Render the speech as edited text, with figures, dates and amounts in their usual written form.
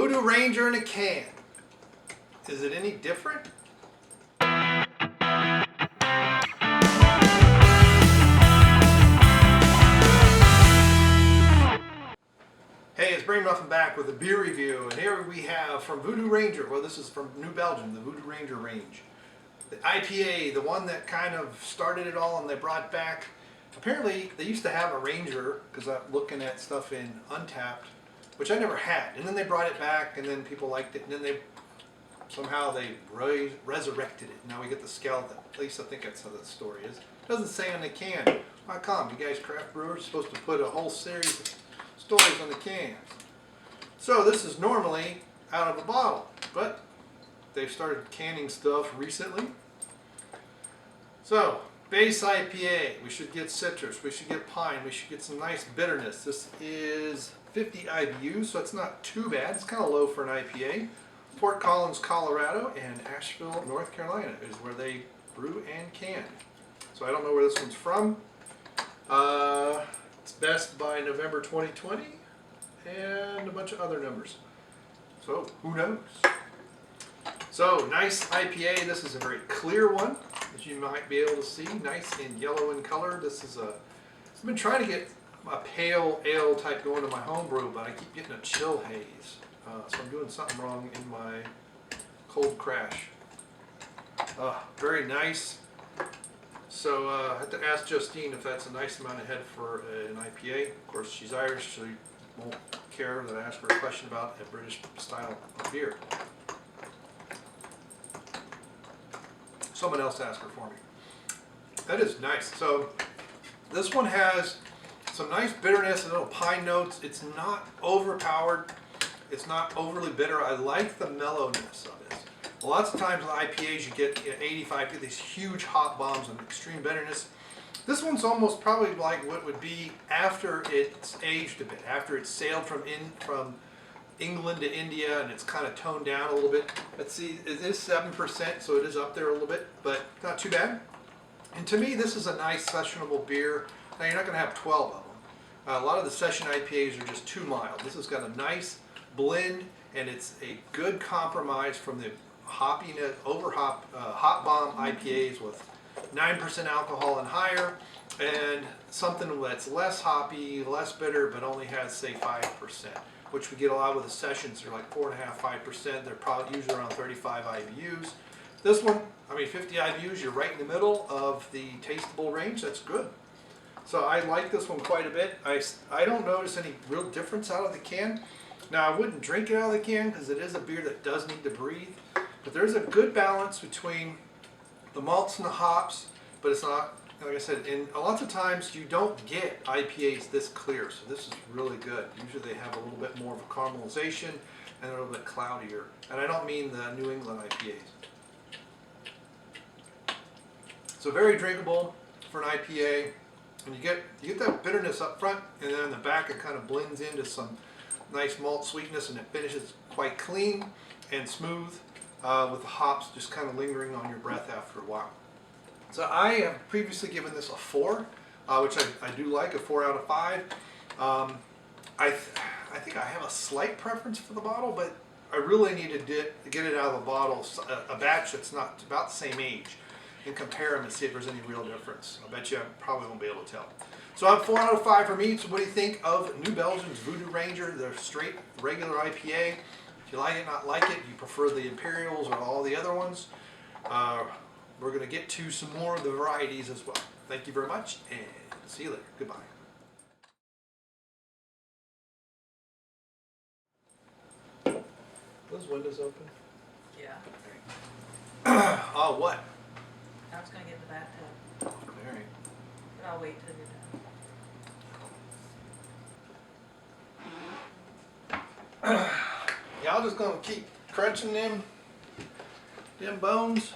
Voodoo Ranger in a can. Is it any different? Hey, it's Brainmuffin back with a beer review, and here we have from Voodoo Ranger, well this is from New Belgium, the Voodoo Ranger range. The IPA, the one that kind of started it all and they brought back. Apparently they used to have a Ranger, because I'm looking at stuff in Untapped, which I never had, and then they brought it back and then people liked it, and then they resurrected it. Now we get the skeleton. At least I think that's how the story is. It doesn't say on the can. How come? You guys craft brewers are supposed to put a whole series of stories on the cans. So this is normally out of a bottle, but they've started canning stuff recently. So base IPA, we should get citrus, we should get pine, we should get some nice bitterness. This is 50 IBUs, so it's not too bad. It's kind of low for an IPA. Fort Collins, Colorado, and Asheville, North Carolina is where they brew and can. So I don't know where this one's from. It's best by November 2020 and a bunch of other numbers. So who knows? So nice IPA. This is a very clear one, as you might be able to see. Nice and yellow in color. This is a. I've been trying to get a pale ale type going to my homebrew, but I keep getting a chill haze. So I'm doing something wrong in my cold crash. Very nice. So I had to ask Justine if that's a nice amount of head for an IPA. Of course, she's Irish, so you won't care that I ask her a question about a British style of beer. Someone else asked her for me. That is nice. So this one has some nice bitterness and little pine notes. It's not overpowered. It's not overly bitter. I like the mellowness of it. Lots of times with IPAs you get 85, get these huge hop bombs and extreme bitterness. This one's almost probably like what would be after it's aged a bit, after it's sailed from England to India and it's kind of toned down a little bit. Let's see, it is 7%, so it is up there a little bit, but not too bad. And to me, this is a nice sessionable beer. Now you're not going to have 12 of them. A lot of the session IPAs are just too mild. This has got a nice blend, and it's a good compromise from the hoppiness, hop bomb IPAs with 9% alcohol and higher, and something that's less hoppy, less bitter, but only has say 5%, which we get a lot with the sessions. They're like 4.5%, 5%. They're probably usually around 35 IBUs. This one, I mean 50 IBUs, you're right in the middle of the tasteable range. That's good. So I like this one quite a bit. I don't notice any real difference out of the can. Now I wouldn't drink it out of the can because it is a beer that does need to breathe, but there's a good balance between the malts and the hops, but it's not, like I said, and lots of times you don't get IPAs this clear, so this is really good. Usually they have a little bit more of a caramelization and a little bit cloudier, and I don't mean the New England IPAs. So very drinkable for an IPA, and you get that bitterness up front, and then in the back it kind of blends into some nice malt sweetness, and it finishes quite clean and smooth with the hops just kind of lingering on your breath after a while. So I have previously given this a 4, which I do like, a 4 out of 5. I think I have a slight preference for the bottle, but I really need to get it out of the bottle, a batch that's not about the same age, and compare them and see if there's any real difference. I bet you I probably won't be able to tell. So I'm 4 out of 5 for me. So what do you think of New Belgium's Voodoo Ranger, the straight regular IPA? If you like it, not like it, you prefer the Imperials or all the other ones, we're going to get to some more of the varieties as well. Thank you very much, and see you later. Goodbye. Those windows open? Yeah. Oh, what? I was going to get in the bathtub, All right. but I'll wait till you're done. Y'all just gonna keep crunching them bones?